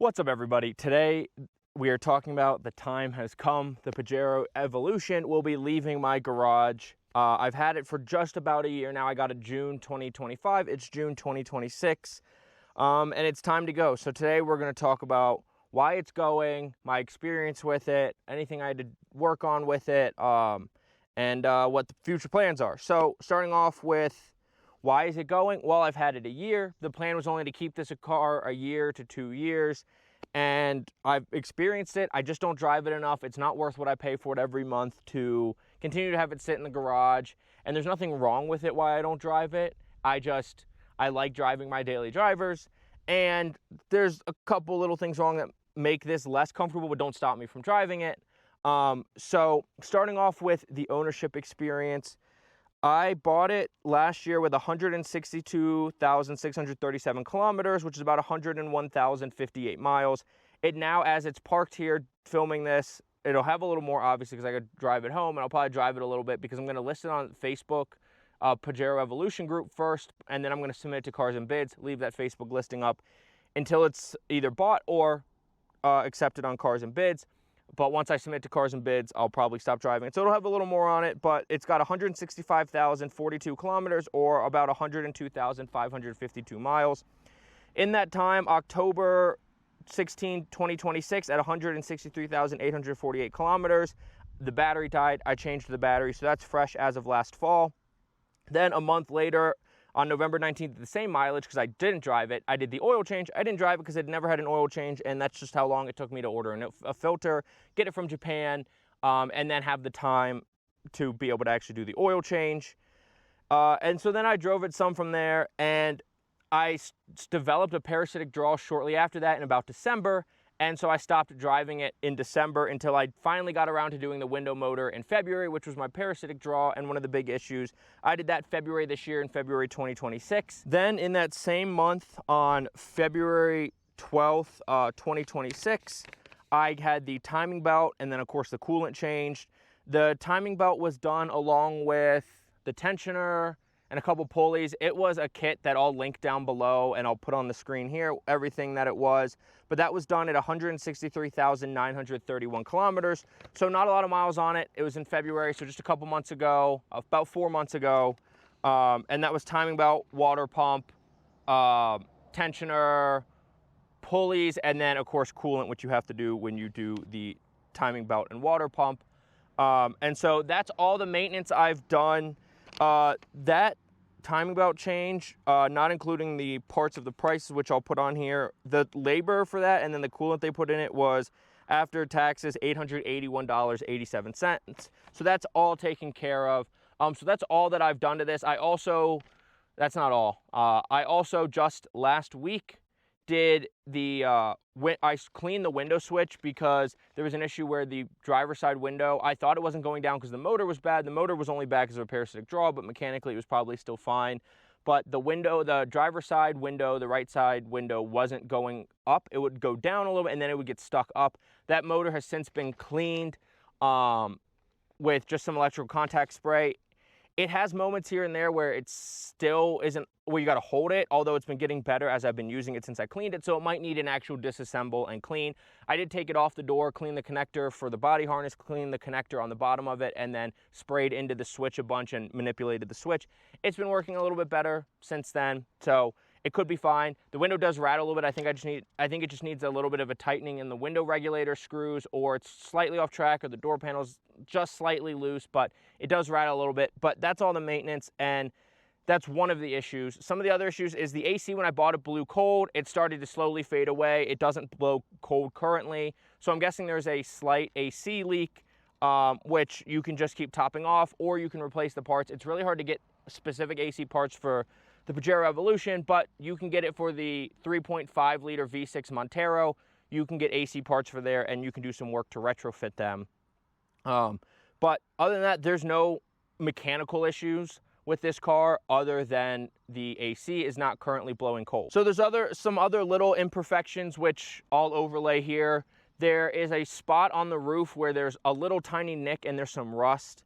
What's up, everybody? Today we are talking about the time has come. The Pajero Evolution will be leaving my garage. I've had it for just about a year now. I got it June 2025. It's June 2026, and it's time to go. So today we're going to talk about why it's going, my experience with it, anything I had to work on with it, and what the future plans are. So starting off with why is it going? Well, I've had it a year. The plan was only to keep this car a year to 2 years, and I've experienced it. I just don't drive it enough. It's not worth what I pay for it every month to continue to have it sit in the garage, and there's nothing wrong with it why I don't drive it. I like driving my daily drivers, and there's a couple little things wrong that make this less comfortable but don't stop me from driving it. So starting off with the ownership experience, I bought it last year with 162,637 kilometers, which is about 101,058 miles. It now, as it's parked here filming this, it'll have a little more, obviously, because I could drive it home, and I'll probably drive it a little bit because I'm going to list it on Facebook, Pajero Evolution group first, and then I'm going to submit it to Cars and Bids, leave that Facebook listing up until it's either bought or accepted on Cars and Bids. But once I submit to Cars and Bids, I'll probably stop driving it. So it'll have a little more on it, but it's got 165,042 kilometers, or about 102,552 miles. In that time, October 16, 2026, at 163,848 kilometers, the battery died. I changed the battery, so that's fresh as of last fall. Then a month later, on November 19th, the same mileage, because I didn't drive it, I did the oil change. I didn't drive it because it never had an oil change, and that's just how long it took me to order a filter, get it from Japan, and then have the time to be able to actually do the oil change. And so then I drove it some from there, and I developed a parasitic draw shortly after that in about December, and so I stopped driving it in December until I finally got around to doing the window motor in February, which was my parasitic draw and one of the big issues. I did that February this year, in February 2026. Then in that same month, on February 12th, 2026, I had the timing belt, and then of course the coolant changed. The timing belt was done along with the tensioner and a couple pulleys. It was a kit that I'll link down below, and I'll put on the screen here everything that it was. But that was done at 163,931 kilometers. So not a lot of miles on it. It was in February, so just a couple months ago, about 4 months ago. And that was timing belt, water pump, tensioner, pulleys, and then of course coolant, which you have to do when you do the timing belt and water pump. And so that's all the maintenance I've done. That timing belt change, not including the parts of the prices, which I'll put on here, the labor for that and then the coolant they put in it was, after taxes, $881.87. So that's all taken care of. So that's all that I've done to this. That's not all. I also just last week did I cleaned the window switch because there was an issue where the driver's side window, I thought it wasn't going down because the motor was bad. The motor was only bad because of a parasitic draw, but mechanically it was probably still fine. But the window, the driver's side window, the right side window wasn't going up. It would go down a little bit and then it would get stuck up. That motor has since been cleaned with just some electrical contact spray. It has moments here and there where it still isn't, where you got to hold it, although it's been getting better as I've been using it since I cleaned it, so it might need an actual disassemble and clean. I did take it off the door, clean the connector for the body harness, clean the connector on the bottom of it, and then sprayed into the switch a bunch and manipulated the switch. It's been working a little bit better since then, so it could be fine. The window does rattle a little bit. I think it just needs a little bit of a tightening in the window regulator screws, or it's slightly off track, or the door panel's just slightly loose, but it does rattle a little bit. But that's all the maintenance, and that's one of the issues. Some of the other issues is the AC. When I bought it, blew cold. It started to slowly fade away. It doesn't blow cold currently, so I'm guessing there's a slight AC leak, which you can just keep topping off, or you can replace the parts. It's really hard to get specific AC parts for the Pajero Evolution, but you can get it for the 3.5 liter V6 Montero. You can get AC parts for there, and you can do some work to retrofit them. But other than that, there's no mechanical issues with this car other than the AC is not currently blowing cold. So there's some other little imperfections which I'll overlay here. There is a spot on the roof where there's a little tiny nick and there's some rust.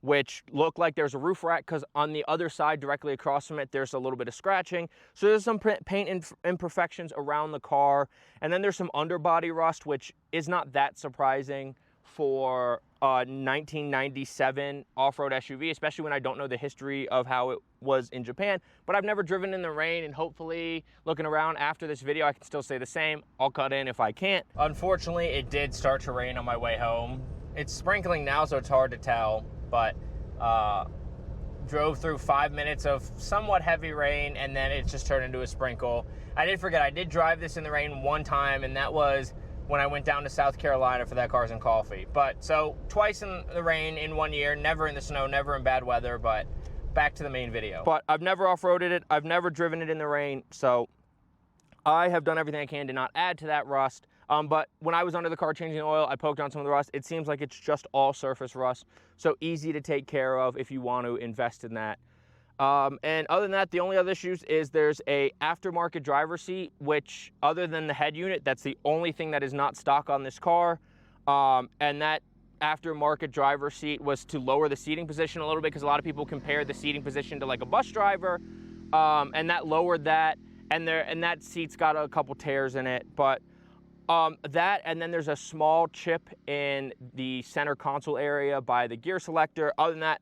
which looked like there's a roof rack because on the other side directly across from it, there's a little bit of scratching. So there's some paint imperfections around the car. And then there's some underbody rust, which is not that surprising for a 1997 off-road SUV, especially when I don't know the history of how it was in Japan. But I've never driven in the rain, and hopefully looking around after this video, I can still say the same. I'll cut in if I can't. Unfortunately, it did start to rain on my way home. It's sprinkling now, so it's hard to tell, but drove through 5 minutes of somewhat heavy rain, and then it just turned into a sprinkle. I did forget, I did drive this in the rain one time, and that was when I went down to South Carolina for that Cars and Coffee. But so twice in the rain in 1 year, never in the snow, never in bad weather, but back to the main video. But I've never off-roaded it. I've never driven it in the rain. So I have done everything I can to not add to that rust. But when I was under the car changing the oil, I poked on some of the rust. It seems like it's just all surface rust. So easy to take care of if you want to invest in that. And other than that, the only other issues is there's a aftermarket driver's seat, which other than the head unit, that's the only thing that is not stock on this car. And that aftermarket driver's seat was to lower the seating position a little bit because a lot of people compare the seating position to like a bus driver. And that lowered that, and that seat's got a couple tears in it. But that, and then there's a small chip in the center console area by the gear selector. Other than that,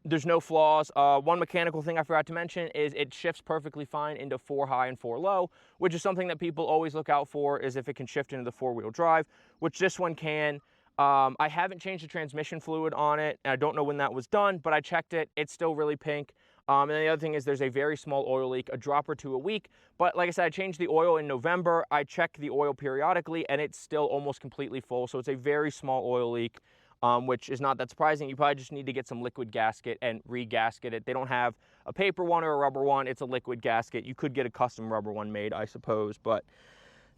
there's no flaws. One mechanical thing I forgot to mention is it shifts perfectly fine into 4 high and 4 low, which is something that people always look out for, is if it can shift into the 4-wheel drive, which this one can. I haven't changed the transmission fluid on it, and I don't know when that was done, but I checked it. It's still really pink. And then the other thing is there's a very small oil leak, a drop or two a week. But like I said, I changed the oil in November. I checked the oil periodically, and it's still almost completely full. So it's a very small oil leak. Which is not that surprising. You probably just need to get some liquid gasket and re-gasket it. They don't have a paper one or a rubber one. It's a liquid gasket. You could get a custom rubber one made, I suppose. But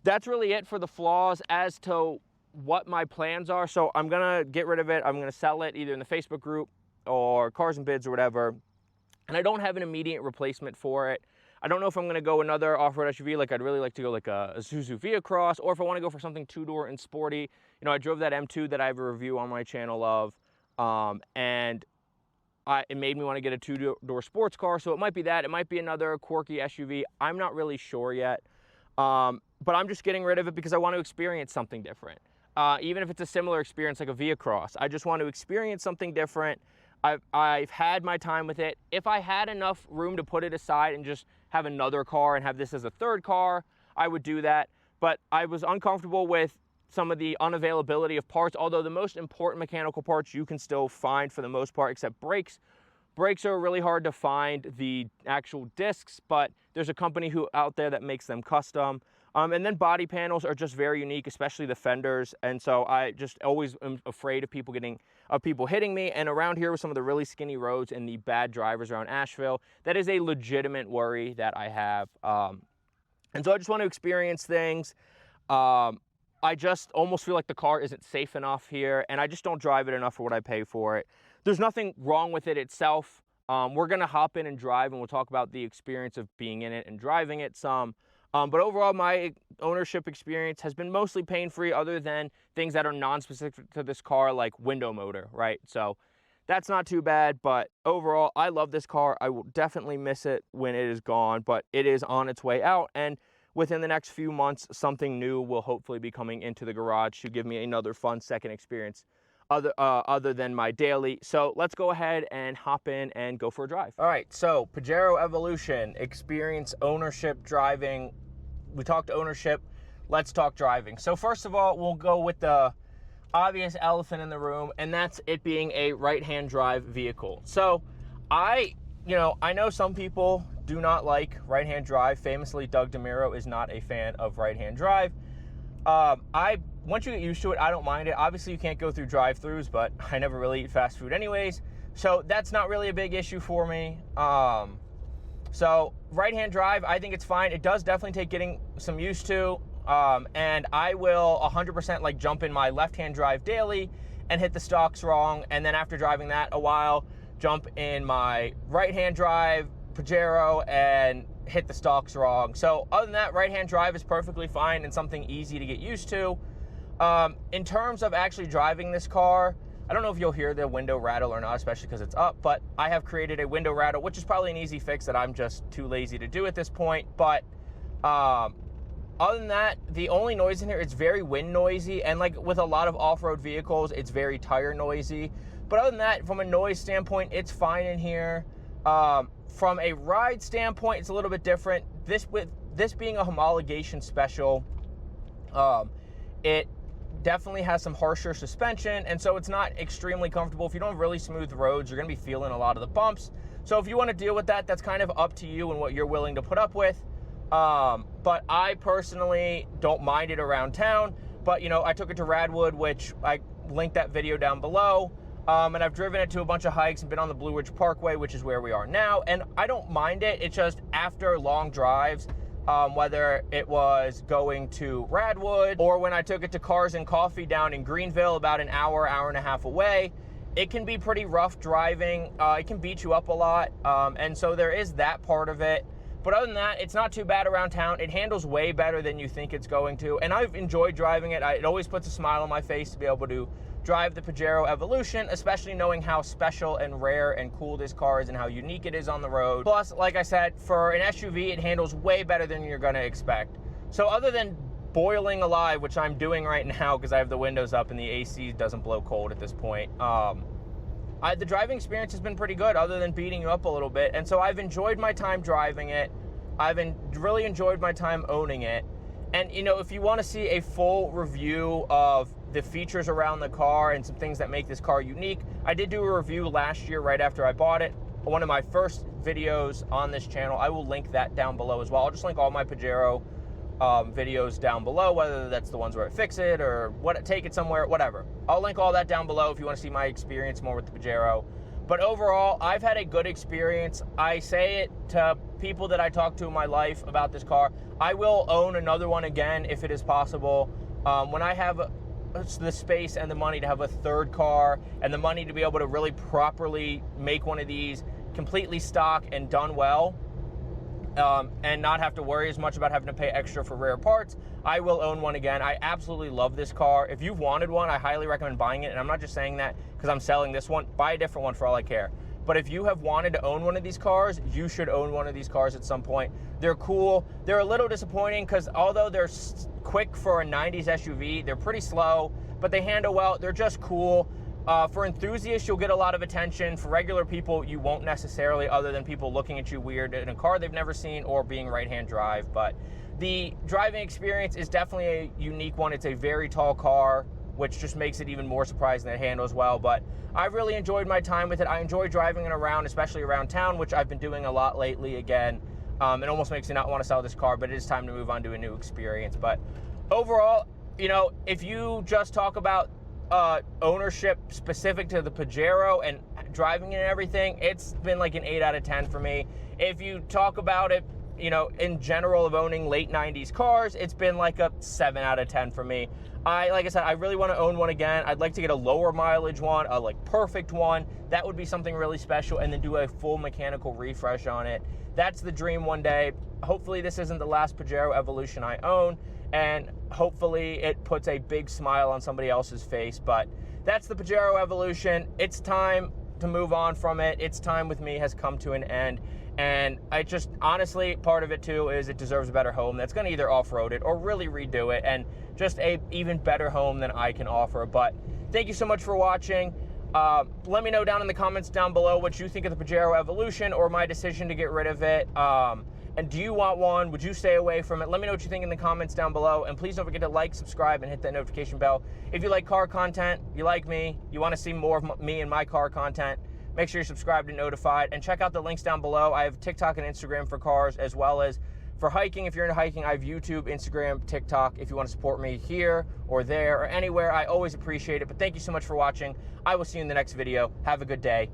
that's really it for the flaws. As to what my plans are, so I'm going to get rid of it. I'm going to sell it either in the Facebook group or Cars and Bids or whatever. And I don't have an immediate replacement for it. I don't know if I'm going to go another off-road SUV. Like, I'd really like to go like a Isuzu Via-Cross, or if I want to go for something two-door and sporty. You know, I drove that M2 that I have a review on my channel of, and it made me want to get a two-door sports car. So it might be that. It might be another quirky SUV. I'm not really sure yet, but I'm just getting rid of it because I want to experience something different. Even if it's a similar experience like a Via-Cross, I just want to experience something different. I've had my time with it. If I had enough room to put it aside and just have another car and have this as a third car, I would do that. But I was uncomfortable with some of the unavailability of parts, although the most important mechanical parts you can still find for the most part, except brakes. Brakes are really hard to find, the actual discs, but there's a company out there that makes them custom. And then body panels are just very unique, especially the fenders. And so I just always am afraid of people hitting me. And around here with some of the really skinny roads and the bad drivers around Asheville, that is a legitimate worry that I have. And so I just want to experience things. I just almost feel like the car isn't safe enough here, and I just don't drive it enough for what I pay for it. There's nothing wrong with it itself. We're going to hop in and drive, and we'll talk about the experience of being in it and driving it some. But overall, my ownership experience has been mostly pain-free, other than things that are non-specific to this car, like window motor, right? So that's not too bad, but overall, I love this car. I will definitely miss it when it is gone, but it is on its way out, and within the next few months, something new will hopefully be coming into the garage to give me another fun second experience other than my daily. So let's go ahead and hop in and go for a drive. All right, so Pajero Evolution, experience, ownership, driving. We talked ownership, let's talk driving. So first of all, we'll go with the obvious elephant in the room, and that's it being a right-hand drive vehicle. So I know some people do not like right-hand drive. Famously, Doug DeMuro is not a fan of right-hand drive. Once you get used to it, I don't mind it. Obviously, you can't go through drive-thrus, but I never really eat fast food anyways, so that's not really a big issue for me. So right-hand drive, I think it's fine. It does definitely take getting some used to, and I will 100% like jump in my left-hand drive daily and hit the stalks wrong, and then after driving that a while, jump in my right-hand drive Pajero and hit the stalks wrong. So other than that, right-hand drive is perfectly fine and something easy to get used to. In terms of actually driving this car, I don't know if you'll hear the window rattle or not, especially because it's up, but I have created a window rattle, which is probably an easy fix that I'm just too lazy to do at this point. But other than that, the only noise in here, it's very wind noisy, and like with a lot of off-road vehicles, it's very tire noisy. But other than that, from a noise standpoint, it's fine in here. From a ride standpoint, it's a little bit different. This being a homologation special, it definitely has some harsher suspension, and so it's not extremely comfortable. If you don't have really smooth roads, you're going to be feeling a lot of the bumps. So if you want to deal with that, that's kind of up to you and what you're willing to put up with. But I personally don't mind it around town. But, you know, I took it to Radwood, which I linked that video down below. And I've driven it to a bunch of hikes and been on the Blue Ridge Parkway, which is where we are now. And I don't mind it. It's just after long drives, whether it was going to Radwood or when I took it to Cars and Coffee down in Greenville, about an hour, hour and a half away, it can be pretty rough driving. It can beat you up a lot. And so there is that part of it. But other than that, it's not too bad around town. It handles way better than you think it's going to. And I've enjoyed driving it. It always puts a smile on my face to be able to drive the Pajero Evolution, especially knowing how special and rare and cool this car is and how unique it is on the road. Plus, like I said, for an SUV, it handles way better than you're going to expect. So other than boiling alive, which I'm doing right now because I have the windows up and the AC doesn't blow cold at this point, the driving experience has been pretty good, other than beating you up a little bit. And so I've enjoyed my time driving it. I've really enjoyed my time owning it. And, you know, if you want to see a full review of the features around the car and some things that make this car unique, I did do a review last year right after I bought it. One of my first videos on this channel. I will link that down below as well. I'll just link all my Pajero videos down below, whether that's the ones where I fix it or take it somewhere, whatever. I'll link all that down below if you want to see my experience more with the Pajero. But overall, I've had a good experience. I say it to people that I talk to in my life about this car. I will own another one again if it is possible. When I have the space and the money to have a third car and the money to be able to really properly make one of these completely stock and done well, and not have to worry as much about having to pay extra for rare parts, I will own one again. I absolutely love this car. If you've wanted one, I highly recommend buying it. And I'm not just saying that because I'm selling this one. Buy a different one for all I care. But if you have wanted to own one of these cars, you should own one of these cars at some point. They're cool. They're a little disappointing because although they're quick for a 90s SUV, they're pretty slow, but they handle well. They're just cool. For enthusiasts, you'll get a lot of attention. For regular people, you won't necessarily, other than people looking at you weird in a car they've never seen or being right-hand drive. But the driving experience is definitely a unique one. It's a very tall car, which just makes it even more surprising that it handles well. But I've really enjoyed my time with it. I enjoy driving it around, especially around town, which I've been doing a lot lately again. It almost makes me not want to sell this car, but it is time to move on to a new experience. But overall, you know, if you just talk about ownership specific to the Pajero and driving it and everything, it's been like an 8 out of 10 for me. If you talk about it, you know, in general of owning late 90s cars, it's been like a 7 out of 10 for me. Like I said, I really want to own one again. I'd like to get a lower mileage one, a like perfect one. That would be something really special, and then do a full mechanical refresh on it. That's the dream one day. Hopefully this isn't the last Pajero Evolution I own, and hopefully it puts a big smile on somebody else's face. But that's the Pajero Evolution. It's time to move on from it. Its time with me has come to an end. And I just, honestly, part of it too is it deserves a better home that's going to either off-road it or really redo it, and just a even better home than I can offer. But thank you so much for watching. Let me know down in the comments down below what you think of the Pajero Evolution or my decision to get rid of it. And do you want one? Would you stay away from it? Let me know what you think in the comments down below. And please don't forget to like, subscribe, and hit that notification bell. If you like car content, you like me, you want to see more of me and my car content, make sure you're subscribed and notified. And check out the links down below. I have TikTok and Instagram for cars, as well as for hiking. If you're into hiking, I have YouTube, Instagram, TikTok. If you want to support me here or there or anywhere, I always appreciate it. But thank you so much for watching. I will see you in the next video. Have a good day.